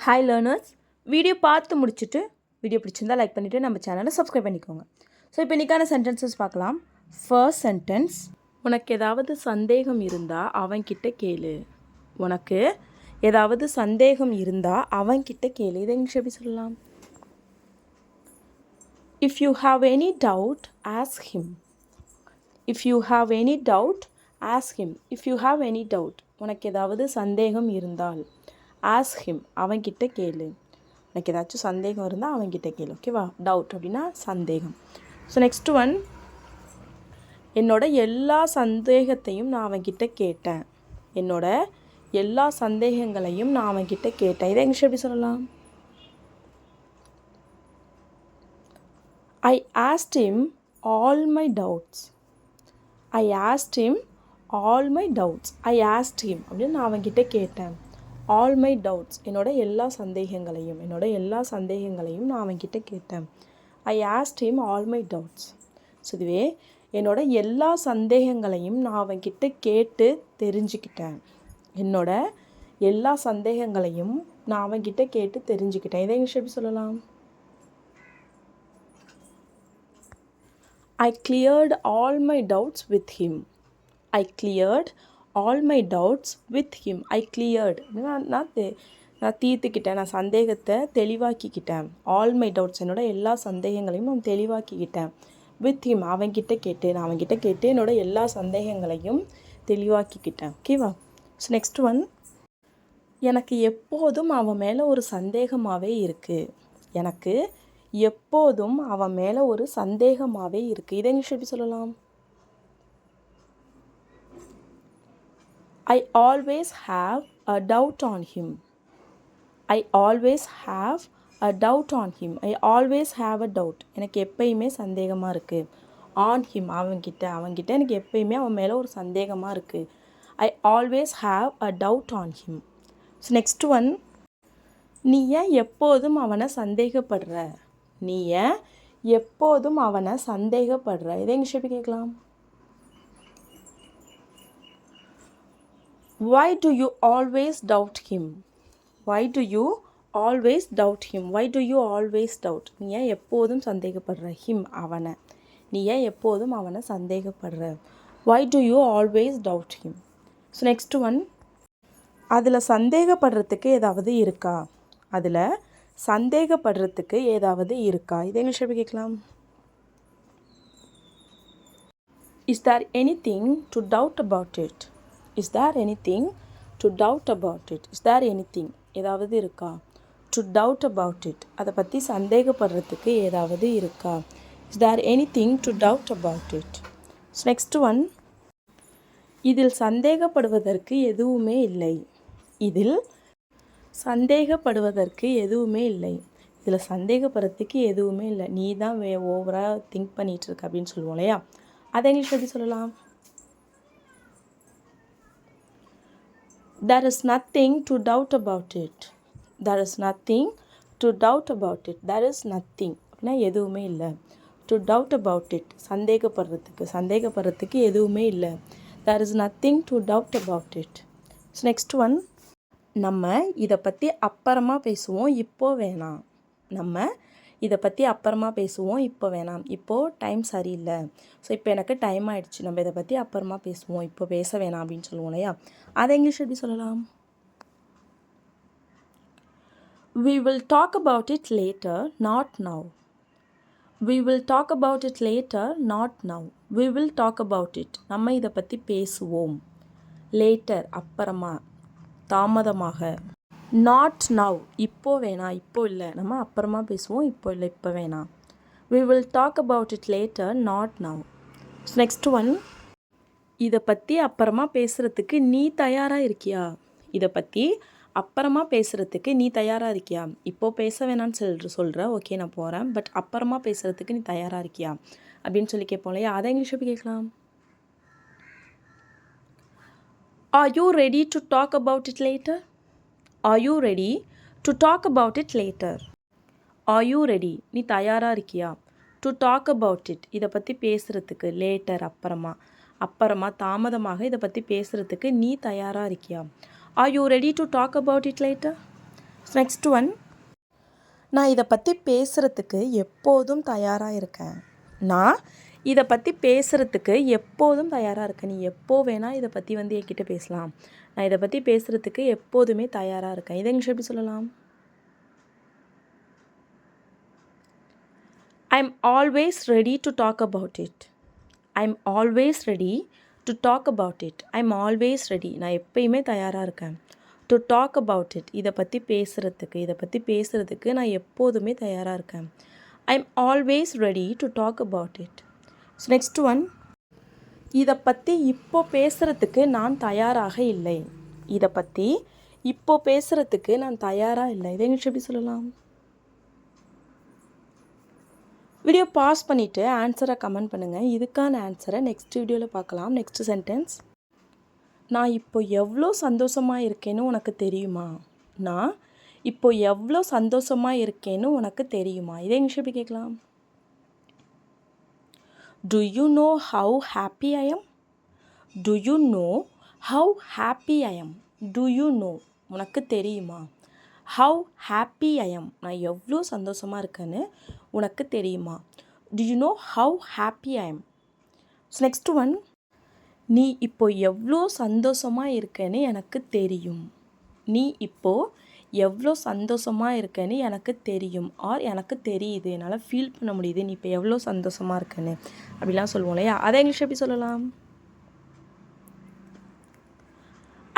Hi learners, video பார்த்து முடிச்சுட்டு video பிடிச்சிருந்தா லைக் பண்ணிவிட்டு நம்ம சேனலை சப்ஸ்கிரைப் பண்ணிக்கோங்க. ஸோ இப்போ இன்றைக்கான சென்டென்சஸ் பார்க்கலாம். ஃபர்ஸ்ட் சென்டென்ஸ், உனக்கு ஏதாவது சந்தேகம் இருந்தால் அவன்கிட்ட கேளு. உனக்கு ஏதாவது சந்தேகம் இருந்தால் அவன்கிட்ட கேளு. இதை இங்கிலீஷ் எப்படி சொல்லலாம்? If you have any doubt ask him. If you have any doubt ask him. If you have any doubt, உனக்கு ஏதாவது சந்தேகம் இருந்தால் ஆஸ்க் ஹிம், அவன்கிட்ட கேளு. எனக்கு ஏதாச்சும் சந்தேகம் இருந்தால் அவன்கிட்ட கேளு. ஓகேவா? டவுட் அப்படின்னா சந்தேகம். ஸோ நெக்ஸ்ட் ஒன், என்னோட எல்லா சந்தேகத்தையும் நான் அவன்கிட்ட கேட்டேன். என்னோட எல்லா சந்தேகங்களையும் நான் அவன்கிட்ட கேட்டேன். இதை இங்கிலீஷ் எப்படி சொல்லலாம்? I asked him all my doubts. I asked him all my doubts. I asked him அப்படின்னு நான் அவன்கிட்ட கேட்டேன். All my doubts, என்னோட எல்லா சந்தேகங்களையும் நான் அவன்கிட்ட கேட்டேன். I asked him all my doubts. So இதுவே என்னோட எல்லா சந்தேகங்களையும் நான் அவன்கிட்ட கேட்டு தெரிஞ்சுக்கிட்டேன். என்னோட எல்லா சந்தேகங்களையும் நான் அவன்கிட்ட கேட்டு தெரிஞ்சுக்கிட்டேன். இதை இங்கிலீஷ் எப்படி சொல்லலாம்? I cleared all my doubts with him. I cleared all my doubts with him. I cleared, நான் தீர்த்துக்கிட்டேன், நான் சந்தேகத்தை தெளிவாக்கிக்கிட்டேன். All my doubts, என்னோட எல்லா சந்தேகங்களையும் நான் தெளிவாக்கிக்கிட்டேன். With him, அவன்கிட்ட கேட்டு, நான் அவன்கிட்ட கேட்டு என்னோட எல்லா சந்தேகங்களையும் தெளிவாக்கிக்கிட்டேன். ஓகேவா? ஸோ நெக்ஸ்ட் ஒன், எனக்கு எப்போதும் அவன் மேலே ஒரு சந்தேகமாகவே இருக்குது. எனக்கு எப்போதும் அவன் மேலே ஒரு சந்தேகமாகவே இருக்குது. இதை இங்கிலீஷ் எப்படி சொல்லலாம்? I always have a doubt on him. I always have a doubt on him. I always have a doubt. எனக்கு எப்பயுமே சந்தேகமாக இருக்குது. On him, அவன்கிட்ட எனக்கு எப்பயுமே அவன் மேலே ஒரு சந்தேகமாக இருக்குது. I always have a doubt on him. So next one, நீ ஏன் எப்போதும் அவனை சந்தேகப்படுற? நீ ஏன் எப்போதும் அவனை சந்தேகப்படுற? இதை இங்கிலீஷ் எப்படி கேட்கலாம்? Why do you always doubt him? Why do you always doubt him? Why do you always doubt? நீ ஏன் எப்போதும் சந்தேகப்படுற? him, அவனை. நீ ஏன் எப்போதும் அவனை சந்தேகப்படுற? Why do you always doubt him? So next one, அதில் சந்தேகப்படுறதுக்கு ஏதாவது இருக்கா? அதில் சந்தேகப்படுறதுக்கு ஏதாவது இருக்கா? இதை இங்கிலீஷ் எப்படி கேட்கலாம்? Is there anything to doubt about it? Is there anything to doubt about it? Is there anything, ஏதாவது இருக்கா? To doubt about it, அதை பற்றி சந்தேகப்படுறதுக்கு ஏதாவது இருக்கா? Is there anything to doubt about it? So next one, இதில் சந்தேகப்படுவதற்கு எதுவுமே இல்லை. இதில் சந்தேகப்படுவதற்கு எதுவுமே இல்லை. இதில் சந்தேகப்படுறதுக்கு எதுவுமே இல்லை. நீ தான் ஓவராக திங்க் பண்ணிகிட்டு இருக்க அப்படின்னு சொல்லுவோம் இல்லையா? அதை இங்கிலீஷ் எப்படி சொல்லலாம்? There is nothing to doubt about it. There is nothing to doubt about it. There is nothing அப்படின்னா எதுவுமே இல்லை. To doubt about it, சந்தேகப்படுறதுக்கு எதுவுமே இல்லை. There is nothing to doubt about it. So next one, நம்ம இதை பற்றி அப்புறமா பேசுவோம், இப்போ வேணாம். நம்ம இதை பற்றி அப்புறமா பேசுவோம், இப்போ வேணாம். இப்போது டைம் சரியில்லை. ஸோ இப்போ எனக்கு டைம் ஆகிடுச்சு, நம்ம இதை பற்றி அப்புறமா பேசுவோம், இப்போ பேச வேணாம் அப்படின்னு சொல்லுவோம் இல்லையா? அதை இங்கிலீஷ் எப்படி சொல்லலாம்? We will talk about it later, not now. We will talk about it later, not now. We will talk about it, நம்ம இதை பற்றி பேசுவோம். Later, அப்புறமா, தாமதமாக. Not now, இப்போ வேணாம், இப்போ இல்லை, நம்ம அப்புறமா பேசுவோம், இப்போ இல்லை, இப்போ வேணாம். We will talk about it later, not now. So next one, இதை பற்றி அப்புறமா பேசுகிறதுக்கு நீ தயாராக இருக்கியா? இதை பற்றி அப்புறமா பேசுகிறதுக்கு நீ தயாராக இருக்கியா? இப்போது பேச வேணான்னு சொல்கிற, ஓகே நான் போகிறேன், பட் அப்புறமா பேசுகிறதுக்கு நீ தயாராக இருக்கியா அப்படின்னு சொல்லி கேட்போம் இல்லையா? அதை இங்கிலீஷ் எப்படி கேட்கலாம்? Are you ready to talk about it later? Are you ready to talk about it later? Are you ready, நீ தயாராக இருக்கியா? To talk about it, இதை பற்றி பேசுகிறதுக்கு. லேட்டர், அப்புறமா தாமதமாக இதை பற்றி பேசுகிறதுக்கு நீ தயாராக இருக்கியா? Are you ready to talk about it later? Next one, நான் இதை பற்றி பேசுகிறதுக்கு எப்போதும் தயாராக இருக்கேன். நான் இதை பற்றி பேசுகிறதுக்கு எப்போதும் தயாராக இருக்கேன். நீ எப்போ வேணால் இதை பற்றி என்கிட்ட பேசலாம். நான் இதை பற்றி பேசுகிறதுக்கு எப்போதுமே தயாராக இருக்கேன். இதை இங்கிலீஷ் எப்படி சொல்லலாம்? I'm always ready to talk about it. I'm always ready to talk about it. I'm always ready. நான் எப்பயுமே தயாராக இருக்கேன். To talk about it. இதை பற்றி பேசுகிறதுக்கு நான் எப்போதுமே தயாராக இருக்கேன். I'm always ready to talk about it. So next one. இதை பற்றி இப்போ பேசுகிறதுக்கு நான் தயாராக இல்லை. இதை பற்றி இப்போ பேசுகிறதுக்கு நான் தயாராக இல்லை. இதை இங்கிலீஷ் எப்படி சொல்லலாம்? வீடியோ பாஸ் பண்ணிவிட்டு ஆன்சரை கமெண்ட் பண்ணுங்கள். இதுக்கான ஆன்சரை நெக்ஸ்ட் வீடியோவில் பார்க்கலாம். நெக்ஸ்ட் சென்டென்ஸ், நான் இப்போ எவ்வளோ சந்தோஷமாக இருக்கேன்னு உனக்கு தெரியுமா? நான் இப்போ எவ்வளோ சந்தோஷமாக இருக்கேன்னு உனக்கு தெரியுமா? இதே இங்கிலீஷ் எப்படி கேட்கலாம்? Do you know how happy I am? Do you know how happy I am? Do you know? உனக்கு தெரியுமா? How happy I am. நான் எவ்வளோ சந்தோஷமாக இருக்கேன்னு உனக்கு தெரியுமா? Do you know how happy I am? So next one, நீ இப்போ எவ்வளோ சந்தோஷமாக இருக்கேன்னு எனக்கு தெரியும். நீ இப்போ எவ்வளோ சந்தோஷமாக இருக்கேன்னு எனக்கு தெரியும். ஆர் எனக்கு தெரியுது, என்னால் ஃபீல் பண்ண முடியுது நீ இப்போ எவ்வளோ சந்தோஷமாக இருக்கேன்னு அப்படிலாம் சொல்லுவோம் இல்லையா? அதை இங்கிலீஷ் எப்படி சொல்லலாம்?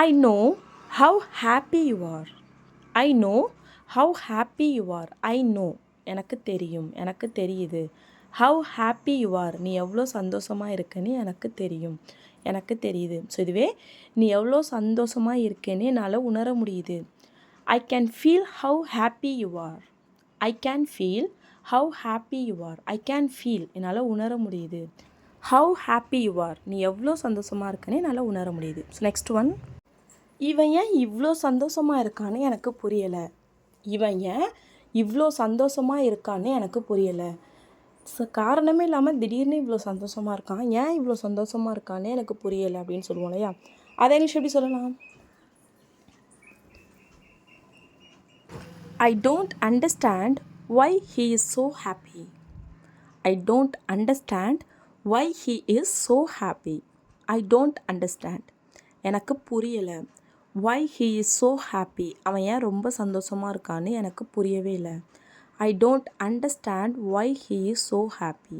I know how happy you are. I know how happy you are. I know, எனக்கு தெரியும், எனக்கு தெரியுது. How happy you are, நீ எவ்வளோ சந்தோஷமாக இருக்கேன்னு எனக்கு தெரியும், எனக்கு தெரியுது. ஸோ இதுவே நீ எவ்வளோ சந்தோஷமாக இருக்கேன்னு என்னால் உணர முடியுது. I can feel how happy you are. I can feel how happy you are. I can feel, என்னால் உணர முடியுது. How happy you are, நீ எவ்வளோ சந்தோஷமாக இருக்கேன்னு என்னால் உணர முடியுது. ஸோ நெக்ஸ்ட் ஒன், இவன் ஏன் இவ்வளோ சந்தோஷமாக இருக்கான்னு எனக்கு புரியலை. இவன் ஏன் இவ்வளோ சந்தோஷமாக இருக்கான்னு எனக்கு புரியலை. காரணமே இல்லாமல் திடீர்னு இவ்வளோ சந்தோஷமாக இருக்கான், ஏன் இவ்வளோ சந்தோஷமாக இருக்கான்னு எனக்கு புரியலை அப்படின்னு சொல்லுவோம் இல்லையா? அதை இங்கிலீஷ் எப்படி சொல்லலாம்? I don't understand why he is so happy. I don't understand why he is so happy. I don't understand, எனக்கு புரியலை. Why he is so happy, அவன் ஏன் ரொம்ப சந்தோஷமாக இருக்கான்னு எனக்கு புரியவே இல்லை. I don't understand why he is so happy.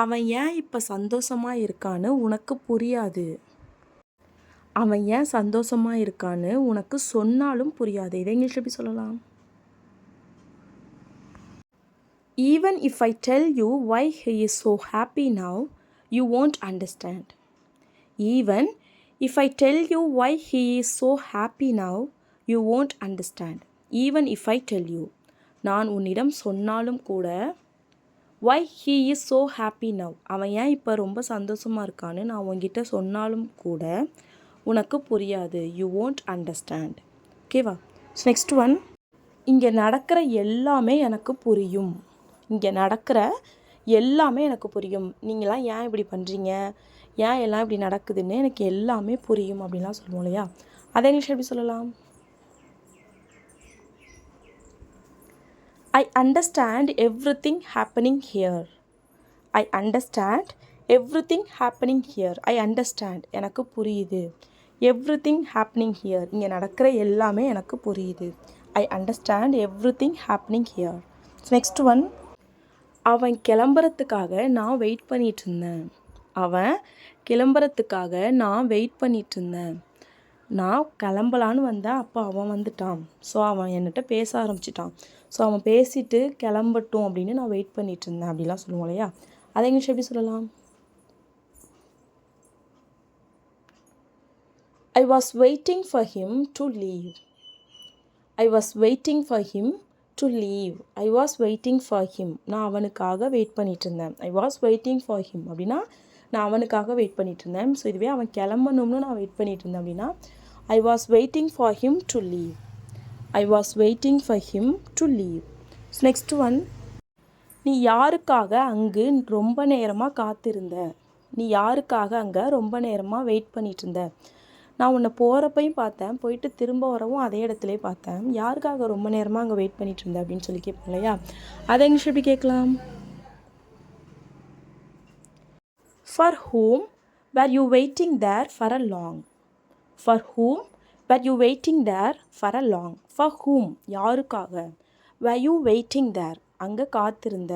அவன் ஏன் இப்போ சந்தோஷமாக இருக்கான்னு உனக்கு புரியாது. அவன் ஏன் சந்தோஷமாக இருக்கான்னு உனக்கு சொன்னாலும் புரியாது. இதை இங்கிலீஷ் எப்படி சொல்லலாம்? Even if I tell you why he is so happy now, you won't understand. Even if I tell you why he is so happy now, you won't understand. Even if I tell you, நான் உன்னிடம் சொன்னாலும் கூட, why he is so happy now, அவன் ஏன் இப்போ ரொம்ப சந்தோஷமாக இருக்கான்னு நான் உன்கிட்ட சொன்னாலும் கூட உனக்கு புரியாது. You won't understand. ஓகேவா? ஸோ நெக்ஸ்ட் ஒன், இங்கே நடக்கிற எல்லாமே எனக்கு புரியும். இங்கே நடக்கிற எல்லாமே எனக்கு புரியும். நீங்களாம் ஏன் இப்படி பண்ணுறீங்க, ஏன் எல்லாம் இப்படி நடக்குதுன்னு எனக்கு எல்லாமே புரியும் அப்படின்லாம் சொல்லுவோம் இல்லையா? அதை இங்கிலீஷ் எப்படி சொல்லலாம்? I understand everything happening here. I understand everything happening here. I understand, எனக்கு புரியுது. Everything happening here, இங்கே நடக்கிற எல்லாமே எனக்கு புரியுது. I understand everything happening here. Next one, அவன் கிளம்புறதுக்காக நான் வெயிட் பண்ணிகிட்டு இருந்தேன். அவன் கிளம்புறதுக்காக நான் வெயிட் பண்ணிகிட்டு இருந்தேன். நான் கிளம்பலான்னு வந்தேன், அப்போ அவன் வந்துட்டான். ஸோ அவன் என்கிட்ட பேச ஆரம்பிச்சிட்டான். ஸோ அவன் பேசிட்டு கிளம்பட்டும் அப்படின்னு நான் வெயிட் பண்ணிகிட்டு இருந்தேன் அப்படிலாம் சொல்லுவோம் இல்லையா? அதை இங்கிலீஷ் எப்படி சொல்லலாம்? I was waiting for him to leave. I was waiting for him to leave. I was waiting for him, நான் அவனுக்காக வெயிட் பண்ணிகிட்டு இருந்தேன். I was waiting for him அப்படின்னா நான் அவனுக்காக வெயிட் பண்ணிகிட்டு இருந்தேன். ஸோ இதுவே அவன் கிளம்பணும்னு நான் வெயிட் பண்ணிகிட்டு இருந்தேன் அப்படின்னா I was waiting for him to leave. I was waiting for him to leave. So next one, நீ யாருக்காக அங்கு ரொம்ப நேரமாக காத்திருந்த. நீ யாருக்காக அங்கே ரொம்ப நேரமாக வெயிட் பண்ணிகிட்டு இருந்த. நான் உன்னை போகிறப்பையும் பார்த்தேன், போயிட்டு திரும்ப வரவும் அதே இடத்துலையே பார்த்தேன். யாருக்காக ரொம்ப நேரமாக அங்கே வெயிட் பண்ணிட்டு இருந்தேன் அப்படின்னு சொல்லி கேட்போம் இல்லையா? அதை இங்கிலீஷ் எப்படி கேட்கலாம்? For whom were you waiting there for a long? For whom were you waiting there for a long? For whom யாருக்காக? Were you waiting there அங்கே காத்திருந்த.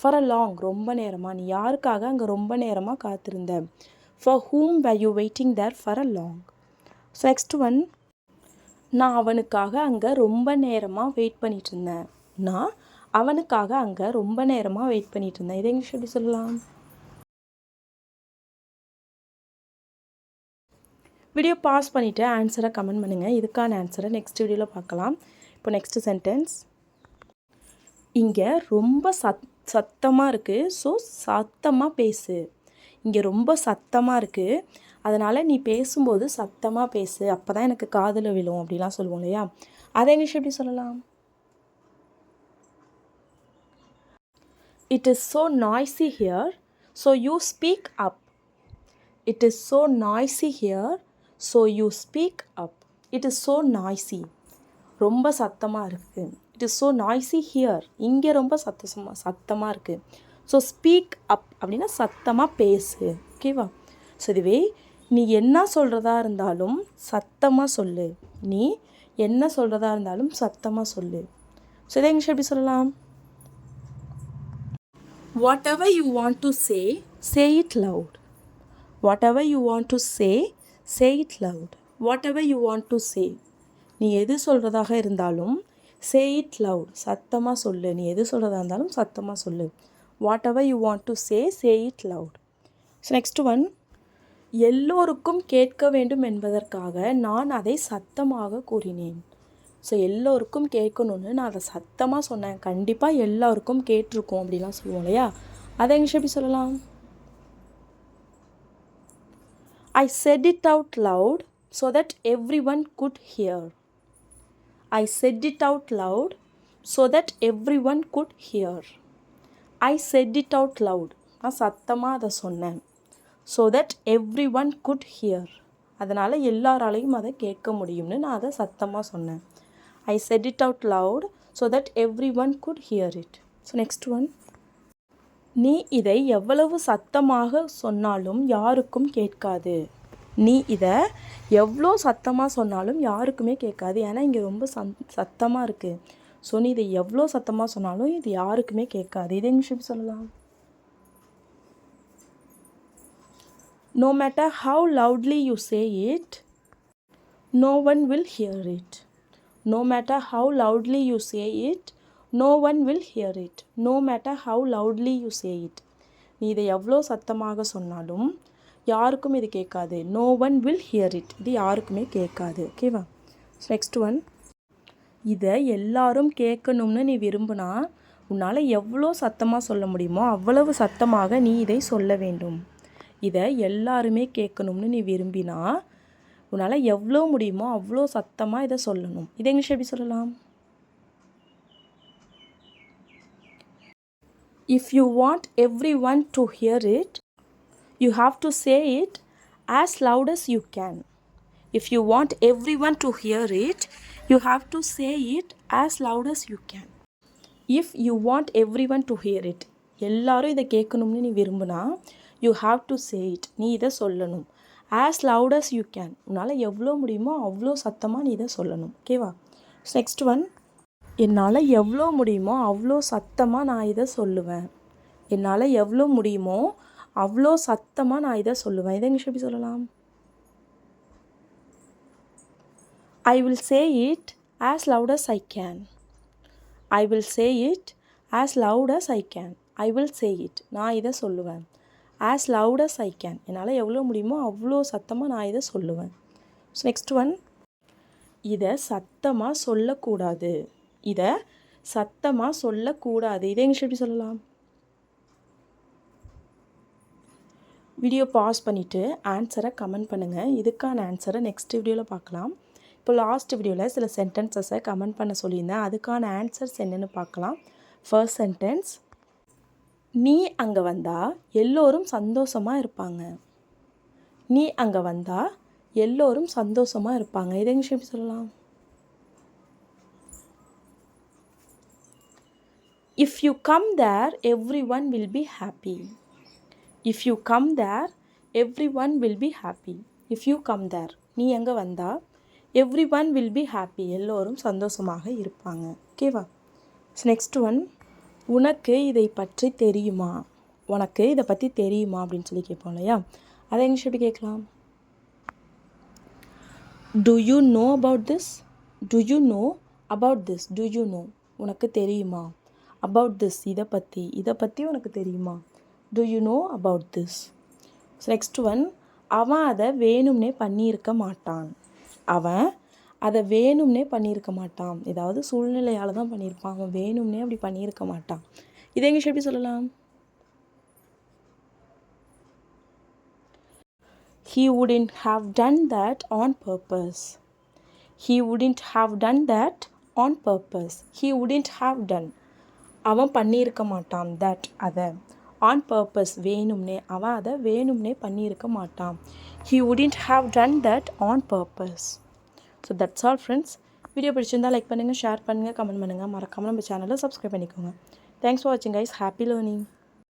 For a long ரொம்ப நேரமாக. நீ யாருக்காக அங்கே ரொம்ப நேரமாக காத்திருந்த. For whom were you waiting there for a long? So next one, நான் அவனுக்காக அங்கே ரொம்ப நேரமாக வெயிட் பண்ணிட்டு இருந்தேன். நான் அவனுக்காக அங்கே ரொம்ப நேரமாக வெயிட் பண்ணிட்டு இருந்தேன். இதை இங்கிலீஷ் எப்படி சொல்லலாம்? வீடியோ பாஸ் பண்ணிவிட்டு ஆன்சரை கமெண்ட் பண்ணுங்கள். இதுக்கான ஆன்சரை நெக்ஸ்ட் வீடியோவில் பார்க்கலாம். இப்போ நெக்ஸ்ட்டு சென்டென்ஸ். இங்கே ரொம்ப சத்தமாக இருக்குது, ஸோ சத்தமாக பேசு. இங்கே ரொம்ப சத்தமாக இருக்குது, அதனால் நீ பேசும்போது சத்தமாக பேசு, அப்போ தான் எனக்கு காதில் விழும் அப்படிலாம் சொல்லுவோம் இல்லையா? அதை இங்கிலீஷ் எப்படி சொல்லலாம்? It is so noisy here, so you speak up. It is so noisy here, so you speak up. It is so noisy. ரொம்ப சத்தமாக இருக்குது. It is so noisy here. இங்கே ரொம்ப சத்தமாக இருக்குது. ஸோ ஸ்பீக் அப் அப்படின்னா சத்தமாக பேசு. ஓகேவா? ஸோ இதுவே நீ என்ன சொல்கிறதா இருந்தாலும் சத்தமாக சொல்லு. நீ என்ன சொல்கிறதா இருந்தாலும் சத்தமாக சொல்லு. ஸோ இதை இங்கிலீஷ் எப்படி சொல்லலாம்? Whatever you want to say it loud. Whatever you want to say it loud. Whatever you want to say. நீ எது சொல்கிறதாக இருந்தாலும் say it loud. சத்தமாக சொல்லு. நீ எது சொல்கிறதா இருந்தாலும் சத்தமாக சொல்லு. Whatever you want to say it loud. So next one, எல்லோருக்கும் கேட்க வேண்டும் என்பதற்காக நான் அதை சத்தமாக கூறினேன். ஸோ எல்லோருக்கும் கேட்கணுன்னு நான் அதை சத்தமாக சொன்னேன். கண்டிப்பாக எல்லாருக்கும் கேட்டிருக்கோம் அப்படிலாம் சொல்லுவோம் இல்லையா? அதை இங்கிலீஷ் எப்படி சொல்லலாம்? I said it out loud so that everyone could hear. I said it out loud so that everyone could hear. I said it out loud. நான் சத்தமாக அதை சொன்னேன். So that everyone could hear. அதனால் எல்லாராலையும் அதை கேட்க முடியும்னு நான் அதை சத்தமாக சொன்னேன். I said it out loud so that everyone could hear it. So next one. நீ இதை எவ்வளவு சத்தமாக சொன்னாலும் யாருக்கும் கேட்காது. நீ இதை எவ்வளோ சத்தமாக சொன்னாலும் யாருக்குமே கேட்காது. ஏன்னா இங்கே ரொம்ப சத்தமாக இருக்குது. ஸோ நீ இதை எவ்வளோ சத்தமாக சொன்னாலும் இது யாருக்குமே கேட்காது. இதை இங்கிலீஷ் சொல்லலாம்? No matter how loudly you say it, no one will hear it. No matter how loudly you say it, no one will hear it. No matter how loudly you say it. நீ இதை எவ்வளோ சத்தமாக சொன்னாலும் யாருக்கும் இது கேட்காது. No one will hear it. இது யாருக்குமே கேட்காது. ஓகேவா? Next one. இதை எல்லாரும் கேட்கணும்னு நீ விரும்பினா உன்னால் எவ்வளோ சத்தமாக சொல்ல முடியுமோ அவ்வளவு சத்தமாக நீ இதை சொல்ல வேண்டும். இதை எல்லாருமே கேட்கணும்னு நீ விரும்பினா உன்னால் எவ்வளோ முடியுமோ அவ்வளோ சத்தமாக இதை சொல்லணும். இதை இங்கிலீஷ் எப்படி சொல்லலாம்? If you want everyone to hear it, you have to say it as loud as you can. If you want everyone to hear it, you have to say it as loud as you can. If you want everyone to hear it, எல்லாரும் இதை கேட்கணும்னு நீ விரும்பினா you have to say it. நீ இதை சொல்லணும். as loud as you can. உன்னால் எவ்வளோ முடியுமோ அவ்வளோ சத்தமாக நீ இதை சொல்லணும். ஓகேவா? Next one. என்னால் எவ்வளோ முடியுமோ அவ்வளோ சத்தமாக நான் இதை சொல்லுவேன். என்னால் எவ்வளோ முடியுமோ அவ்வளோ சத்தமாக நான் இதை சொல்லுவேன். இதை இங்கிலீஷ் எப்படி சொல்லலாம்? I will say it as loud as I can. I will say it as loud as I can. I will say it. நான் இதை சொல்லுவேன். as loud as I can. என்னால் எவ்வளோ முடியுமோ அவ்வளோ சத்தமாக நான் இதை சொல்லுவேன். So next one. இதை சத்தமாக சொல்லக்கூடாது. இதை சத்தமாக சொல்லக்கூடாது. இதை இங்கிலீஷ் எப்படி சொல்லலாம்? வீடியோ பாஸ் பண்ணிவிட்டு ஆன்சரை கமெண்ட் பண்ணுங்கள். இதுக்கான ஆன்சரை நெக்ஸ்ட் வீடியோவில் பார்க்கலாம். இப்போ லாஸ்ட் வீடியோவில் சில சென்டென்சஸை கமெண்ட் பண்ண சொல்லியிருந்தேன். அதுக்கான ஆன்சர்ஸ் என்னென்னு பார்க்கலாம். First sentence. நீ அங்கே வந்தால் எல்லோரும் சந்தோஷமாக இருப்பாங்க. நீ அங்கே வந்தால் எல்லோரும் சந்தோஷமாக இருப்பாங்க. இதை இங்கிலீஷ் எப்படி சொல்லலாம்? If you come there, everyone will be happy. If you come there, everyone will be happy. If you come there, நீ எங்கே வந்தா everyone will be happy. எல்லோரும் சந்தோஷமாக இருப்பாங்க. ஓகேவா? நெக்ஸ்ட் ஒன், உனக்கு இதை பற்றி தெரியுமா? உனக்கு இதை பற்றி தெரியுமா அப்படின்னு சொல்லி கேட்போம் இல்லையா? அதை இங்கிலீஷ் எப்படி கேட்கலாம்? Do you know about this? Do you know about this? Do you know? உனக்கு தெரியுமா? About this, இதை பற்றி உனக்கு தெரியுமா? Do you know about this? Next one, அவன் அதை வேணும்னே பண்ணியிருக்க மாட்டான். அவன் அதை வேணும்னே பண்ணியிருக்க மாட்டான். ஏதாவது சூழ்நிலையால் தான் பண்ணியிருப்பான். அவன் வேணும்னே அப்படி பண்ணியிருக்க மாட்டான். இதை இங்கிலீஷ் எப்படி சொல்லலாம்? He wouldn't have done that on purpose. He wouldn't have done that on purpose. He wouldn't have done. அவன் பண்ணியிருக்க மாட்டான். that அதை on purpose வேணும்னே. அவன் அதை வேணும்னே பண்ணியிருக்க மாட்டான். He wouldn't have done that on purpose. So that's all friends. Video பிடிச்சிருந்தால் லைக் பண்ணுங்கள், ஷேர் பண்ணுங்கள், கமெண்ட் பண்ணுங்கள். மறக்காமல் நம்ம சேனலை சப்ஸ்கிரைப் பண்ணிக்கோங்க. தேங்க்ஸ் ஃபார் வாட்சிங் கைஸ். Happy learning.